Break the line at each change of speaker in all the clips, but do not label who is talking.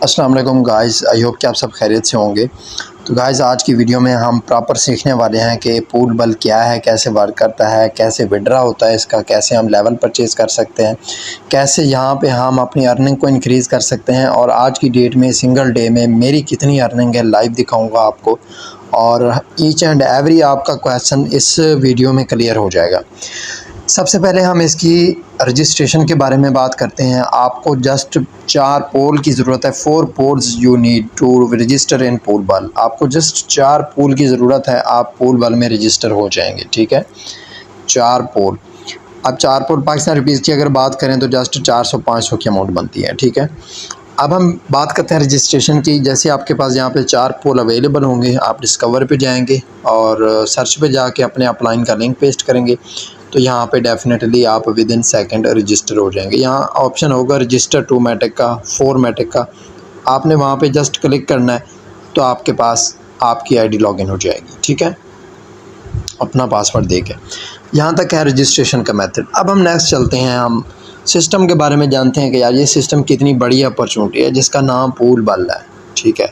अस्सलाम वालेकुम guys, I hope कि आप सब खैरियत से होंगे। तो गाइस आज की वीडियो में हम प्रॉपर सीखने वाले हैं कि पूल बल क्या है, कैसे वर्क करता है, कैसे विड्रा होता है इसका, कैसे हम लेवल परचेज़ कर सकते हैं, कैसे यहाँ पे हम अपनी अर्निंग को इंक्रीज़ कर सकते हैं और आज की डेट में सिंगल डे में मेरी कितनी अर्निंग है लाइव दिखाऊँगा आपको और ईच एंड एवरी आपका क्वेश्चन इस वीडियो में क्लियर हो जाएगा। सबसे पहले हम इसकी रजिस्ट्रेशन के बारे में बात करते हैं। आपको जस्ट 4 पोल की ज़रूरत है। 4 polls you need to register in pool बल। आपको जस्ट 4 पोल की ज़रूरत है, आप पूल बल में रजिस्टर हो जाएंगे। ठीक है, 4 पोल। अब 4 पोल पाकिस्तान रुपीज़ की अगर बात करें तो जस्ट 400-500 की अमाउंट बनती है। ठीक है, अब हम बात करते हैं रजिस्ट्रेशन की। जैसे आपके पास यहाँ पे 4 पोल अवेलेबल होंगे, आप डिस्कवर पे जाएंगे और सर्च पे जाके अपने अपलाइन का लिंक पेस्ट करेंगे तो यहाँ पे डेफिनेटली आप विद इन सेकंड रजिस्टर हो जाएंगे। यहाँ ऑप्शन होगा रजिस्टर टू मैटिक का, 4 मैटिक का। आपने वहाँ पे जस्ट क्लिक करना है तो आपके पास आपकी आईडी लॉगिन हो जाएगी। ठीक है, अपना पासवर्ड देके। यहाँ तक है रजिस्ट्रेशन का मेथड। अब हम नेक्स्ट चलते हैं, हम सिस्टम के बारे में जानते हैं कि यार ये सिस्टम कितनी बड़ी अपॉर्चुनिटी है जिसका नाम पूल बल है। ठीक है,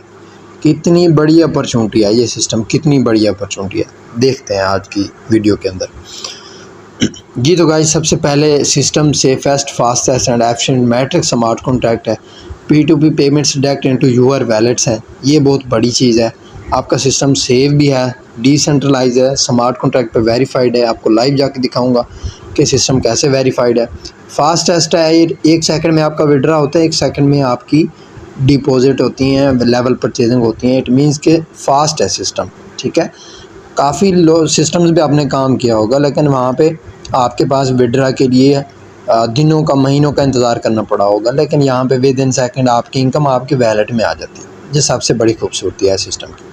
कितनी बड़ी अपॉर्चुनिटी है ये सिस्टम, कितनी बड़ी अपॉर्चुनिटी है, देखते हैं आज की वीडियो के अंदर। जी तो गाइस, सबसे पहले system safest, fastest and efficient matrix smart contract है। P2P payments direct into your wallets है। ये बहुत बड़ी चीज़ है। आपका सिस्टम सेफ भी है, डिसेंट्रलाइज है, स्मार्ट कॉन्ट्रैक्ट पे वेरीफाइड है। आपको लाइव जाके दिखाऊंगा कि सिस्टम कैसे वेरीफाइड है। फास्टेस्ट है, 1 सेकंड में आपका विड्रा होता है, 1 सेकंड में आपकी डिपॉजिट होती हैं, लेवल परचेजिंग होती हैं। इट मीन्स के फास्ट है सिस्टम। ठीक है, काफ़ी लो सिस्टम्स पे आपने काम किया होगा लेकिन वहाँ पे आपके पास विड्रा के लिए दिनों का, महीनों का इंतज़ार करना पड़ा होगा, लेकिन यहाँ पे विद इन सेकंड आपकी इनकम आपके वैलेट में आ जाती है। ये सबसे बड़ी खूबसूरती है सिस्टम की।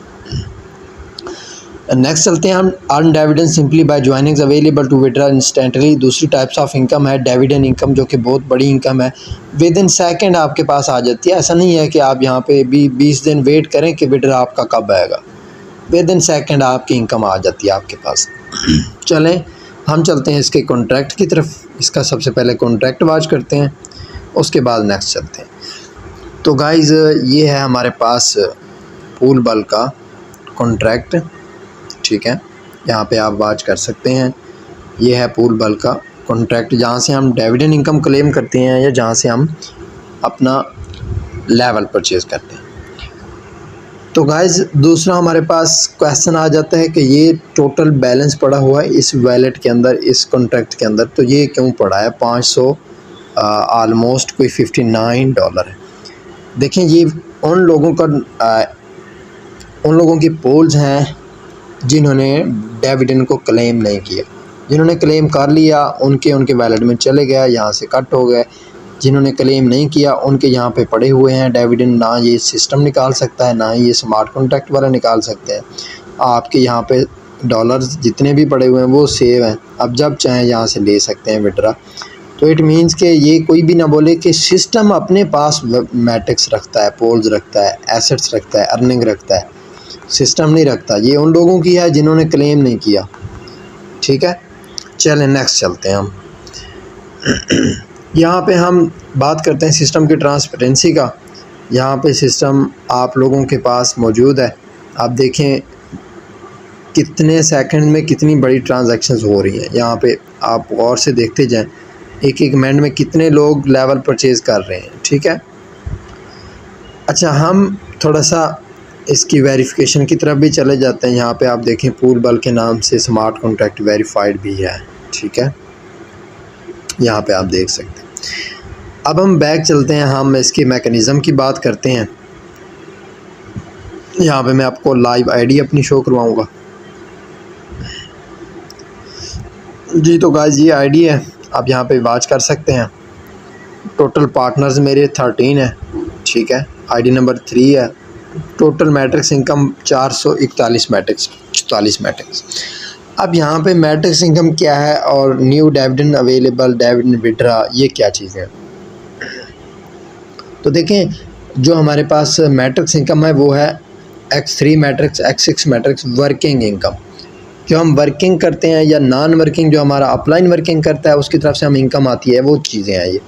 नेक्स्ट चलते हैं हम, earn dividend simply by joining available to withdraw instantly. दूसरी टाइप्स ऑफ इनकम है डिविडेंड इनकम, जो कि बहुत बड़ी इनकम है, विद इन सेकंड आपके पास आ जाती है। ऐसा नहीं है कि आप यहाँ पे भी 20 दिन वेट करें कि विड्रा आपका कब आएगा, विद इन सेकंड आपकी इनकम आ जाती है आपके पास। चलें हम चलते हैं इसके कॉन्ट्रैक्ट की तरफ। इसका सबसे पहले कॉन्ट्रैक्ट वॉच करते हैं, उसके बाद नेक्स्ट चलते हैं। तो गाइज़ ये है हमारे पास पूल बल का कॉन्ट्रैक्ट। ठीक है, यहाँ पे आप वॉच कर सकते हैं। ये है पूल बल का कॉन्ट्रैक्ट, जहाँ से हम डिविडेंड इनकम क्लेम करते हैं या जहाँ से हम अपना लेवल परचेज़ करते हैं। तो गाइज़ दूसरा हमारे पास क्वेश्चन आ जाता है कि ये टोटल बैलेंस पड़ा हुआ है इस वैलेट के अंदर, इस कॉन्ट्रैक्ट के अंदर, तो ये क्यों पड़ा है 500 ऑलमोस्ट कोई $59 है। देखें ये उन लोगों की पोल्स हैं जिन्होंने डिविडेंड को क्लेम नहीं किया। जिन्होंने क्लेम कर लिया उनके वैलेट में चले गया, यहाँ से कट हो गए। जिन्होंने क्लेम नहीं किया उनके यहाँ पे पड़े हुए हैं डिविडेंड, ना ये सिस्टम निकाल सकता है ना ये स्मार्ट कॉन्ट्रैक्ट वाला निकाल सकते हैं। आपके यहाँ पे डॉलर्स जितने भी पड़े हुए हैं वो सेव हैं, अब जब चाहें यहाँ से ले सकते हैं विड्रा। तो इट मीन्स कि ये कोई भी ना बोले कि सिस्टम अपने पास मैट्रिक्स रखता है, पोल्स रखता है, एसेट्स रखता है, अर्निंग रखता है, सिस्टम नहीं रखता। ये उन लोगों की है जिन्होंने क्लेम नहीं किया। ठीक है, चलें नेक्स्ट चलते हैं हम। यहाँ पे हम बात करते हैं सिस्टम की ट्रांसपेरेंसी का। यहाँ पे सिस्टम आप लोगों के पास मौजूद है। आप देखें कितने सेकंड में कितनी बड़ी ट्रांजैक्शंस हो रही हैं। यहाँ पे आप गौर से देखते जाएं, एक मिनट में कितने लोग लेवल परचेज़ कर रहे हैं। ठीक है, अच्छा हम थोड़ा सा इसकी वेरिफिकेशन की तरफ भी चले जाते हैं। यहाँ पे आप देखें पूल बल के नाम से स्मार्ट कॉन्ट्रैक्ट वेरीफाइड भी है। ठीक है, यहाँ पे आप देख सकते हैं। अब हम बैक चलते हैं, हम इसके मैकेनिज़्म की बात करते हैं। यहाँ पे मैं आपको लाइव आईडी अपनी शो करवाऊँगा। जी तो गाइस ये आईडी है, आप यहाँ पे वॉच कर सकते हैं। टोटल पार्टनर्स मेरे 13 है। ठीक है, आईडी नंबर 3 है। Total matrix income 441 matrix, 44 matrix. अब यहाँ पे मैट्रिक्स इनकम क्या है और new dividend available, dividend withdraw, ये क्या चीज़ें हैं। तो देखें जो हमारे पास मैट्रिक्स इनकम है वो है X3 matrix, X6 matrix working income. जो हम वर्किंग करते हैं या नॉन वर्किंग, जो हमारा अपलाइन वर्किंग करता है उसकी तरफ से हम इनकम आती है, वो चीज़ें हैं ये।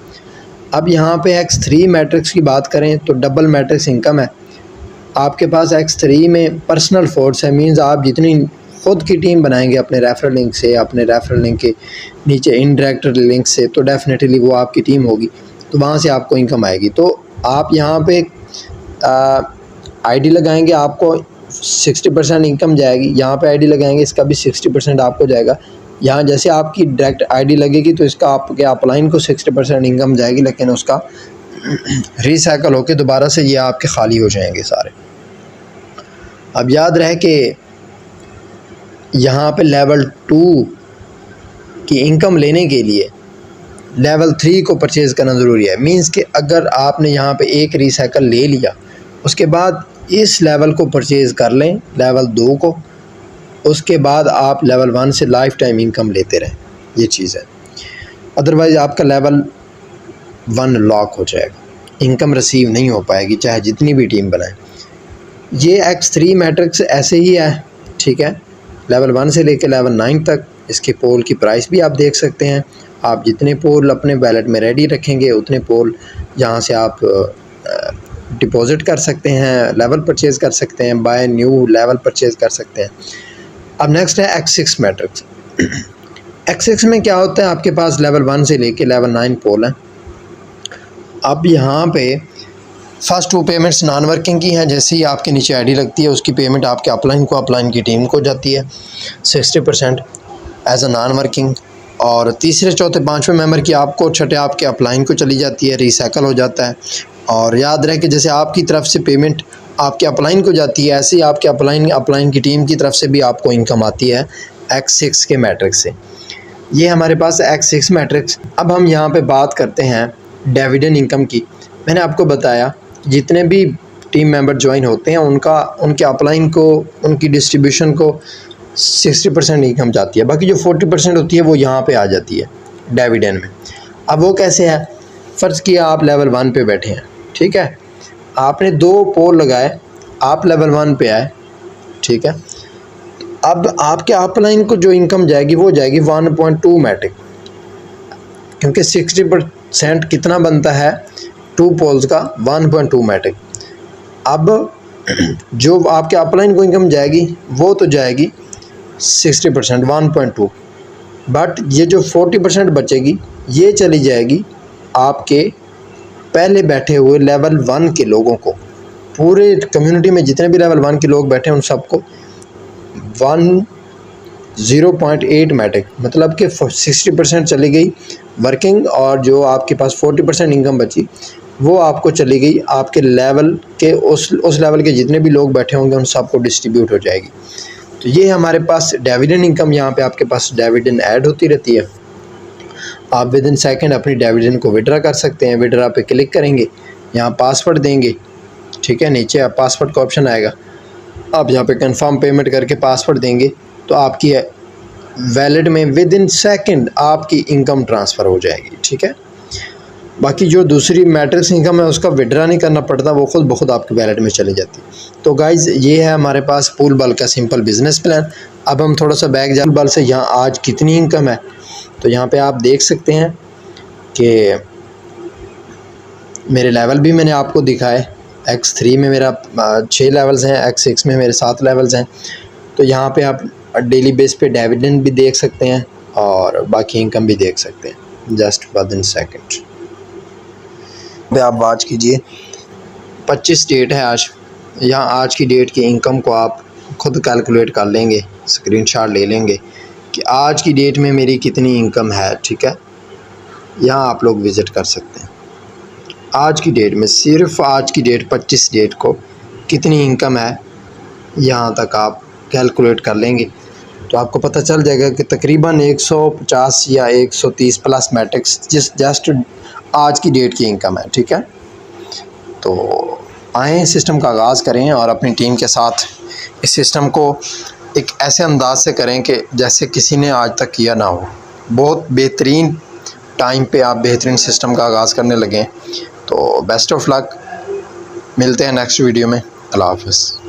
अब यहाँ पे X3 मैट्रिक्स की बात करें तो डबल मैट्रिक्स इनकम है। आपके पास X3 में पर्सनल फोर्स है, मींस आप जितनी ख़ुद की टीम बनाएंगे अपने रेफरल लिंक से, अपने रेफरल लिंक के नीचे इनडायरेक्ट लिंक से, तो डेफिनेटली वो आपकी टीम होगी, तो वहाँ से आपको इनकम आएगी। तो आप यहाँ पे आईडी लगाएंगे, आपको 60% इनकम जाएगी। यहाँ पे आईडी लगाएंगे, इसका भी 60% आपको जाएगा। यहाँ जैसे आपकी डायरेक्ट आईडी लगेगी तो इसका आपके अपलाइन को 60% इनकम जाएगी, लेकिन उसका रिसाइकल होकर दोबारा से ये आपके खाली हो जाएंगे सारे। अब याद रहे कि यहाँ पे लेवल 2 की इनकम लेने के लिए लेवल 3 को परचेज़ करना ज़रूरी है। मींस कि अगर आपने यहाँ पे एक रिसाइकल ले लिया, उसके बाद इस लेवल को परचेज़ कर लें, लेवल 2 को, उसके बाद आप लेवल 1 से लाइफ टाइम इनकम लेते रहें, ये चीज़ है। अदरवाइज़ आपका लेवल 1 लॉक हो जाएगा, इनकम रिसीव नहीं हो पाएगी चाहे जितनी भी टीम बनाए। ये X3 मैट्रिक्स ऐसे ही है, ठीक है, लेवल 1 से लेकर लेवल 9 तक। इसके पोल की प्राइस भी आप देख सकते हैं। आप जितने पोल अपने वैलेट में रेडी रखेंगे उतने पोल यहाँ से आप डिपॉजिट कर सकते हैं, लेवल परचेज़ कर सकते हैं, बाय न्यू लेवल परचेज़ कर सकते हैं। अब नेक्स्ट है X6 मैट्रिक्स। X6 में क्या होता है, आपके पास लेवल 1 से लेके लेवल 9 पोल हैं। अब यहाँ पे फर्स्ट 2 पेमेंट्स नॉन वर्किंग की हैं। जैसे ही आपके नीचे आईडी लगती है उसकी पेमेंट आपके अपलाइन को, अपलाइन की टीम को जाती है 60% एज अ नॉन वर्किंग, और तीसरे चौथे पाँचवें मेंबर की आपको, छठे आपके अपलाइन को चली जाती है, रिसाइकल हो जाता है। और याद रहे कि जैसे आपकी तरफ से पेमेंट आपके अपलाइन को जाती है, ऐसे ही आपके अपलाइन की टीम की तरफ से भी आपको इनकम आती है X6 के मैट्रिक्स से। ये हमारे पास X6 मैट्रिक्स। अब हम यहाँ पे बात करते हैं डिविडेंड इनकम की। मैंने आपको बताया जितने भी टीम मेंबर ज्वाइन होते हैं उनके अपलाइन को, उनकी डिस्ट्रीब्यूशन को 60% इनकम जाती है, बाकी जो 40% होती है वो यहाँ पे आ जाती है डिविडेंड में। अब वो कैसे है, फ़र्ज़ किया आप लेवल 1 पे बैठे हैं, ठीक है, आपने 2 पोल लगाए, आप लेवल 1 पे आए, ठीक है। अब आपके अपलाइन को जो इनकम जाएगी वो जाएगी 1.2 मैट्रिक, क्योंकि 60% कितना बनता है 2 पोल्स का, 1.2 मैट्रिक। अब जो आपके अपलाइन को इनकम जाएगी वो तो जाएगी 60% 1.2, बट ये जो 40% बचेगी ये चली जाएगी आपके पहले बैठे हुए लेवल 1 के लोगों को। पूरे कम्युनिटी में जितने भी लेवल 1 के लोग बैठे हैं उन सबको 0.8 मैट्रिक, मतलब कि 60% चली गई वर्किंग, और जो आपके पास 40% इनकम बची वो आपको चली गई आपके लेवल के उस लेवल के जितने भी लोग बैठे होंगे उन सबको डिस्ट्रीब्यूट हो जाएगी। तो ये हमारे पास डिविडेंड इनकम, यहाँ पे आपके पास डिविडेंड ऐड होती रहती है। आप विद इन सेकेंड अपनी डिविडेंड को विड्रा कर सकते हैं। विड्रा पे क्लिक करेंगे, यहाँ पासवर्ड देंगे, ठीक है, नीचे आप पासवर्ड का ऑप्शन आएगा, आप यहाँ पे कंफर्म पेमेंट करके पासवर्ड देंगे तो आपकी वैलेट में विद इन सेकेंड आपकी इनकम ट्रांसफ़र हो जाएगी, ठीक है। बाकी जो दूसरी मैट्रिक्स इनकम है उसका विड्रा नहीं करना पड़ता, वो खुद ब खुद आपके वैलेट में चली जाती है। तो गाइज़ ये है हमारे पास पूल बल का सिंपल बिजनेस प्लान। अब हम थोड़ा सा बैक जा, बल से यहाँ आज कितनी इनकम है, तो यहाँ पे आप देख सकते हैं कि मेरे लेवल भी मैंने आपको दिखाए। X3 में मेरा 6 लेवल्स हैं, X6 में मेरे 7 लेवल्स हैं। तो यहाँ पे आप डेली बेस पे डिविडेंड भी देख सकते हैं और बाकी इनकम भी देख सकते हैं। जस्ट विद इन सेकेंड पे आप वॉच कीजिए, 25 डेट है आज। यहाँ आज की डेट की इनकम को आप खुद कैलकुलेट कर लेंगे, स्क्रीनशॉट ले लेंगे कि आज की डेट में मेरी कितनी इनकम है, ठीक है। यहाँ आप लोग विज़िट कर सकते हैं आज की डेट में, सिर्फ आज की डेट 25 डेट को कितनी इनकम है, यहाँ तक आप कैलकुलेट कर लेंगे तो आपको पता चल जाएगा कि तकरीबन 150 या 130 प्लस मैट्रिक्स जस्ट आज की डेट की इनकम है, ठीक है। तो आएँ सिस्टम का आगाज़ करें और अपनी टीम के साथ इस सिस्टम को एक ऐसे अंदाज से करें कि जैसे किसी ने आज तक किया ना हो। बहुत बेहतरीन टाइम पे आप बेहतरीन सिस्टम का आगाज़ करने लगें। तो बेस्ट ऑफ लक, मिलते हैं नेक्स्ट वीडियो में। अल्लाह हाफ़िज़।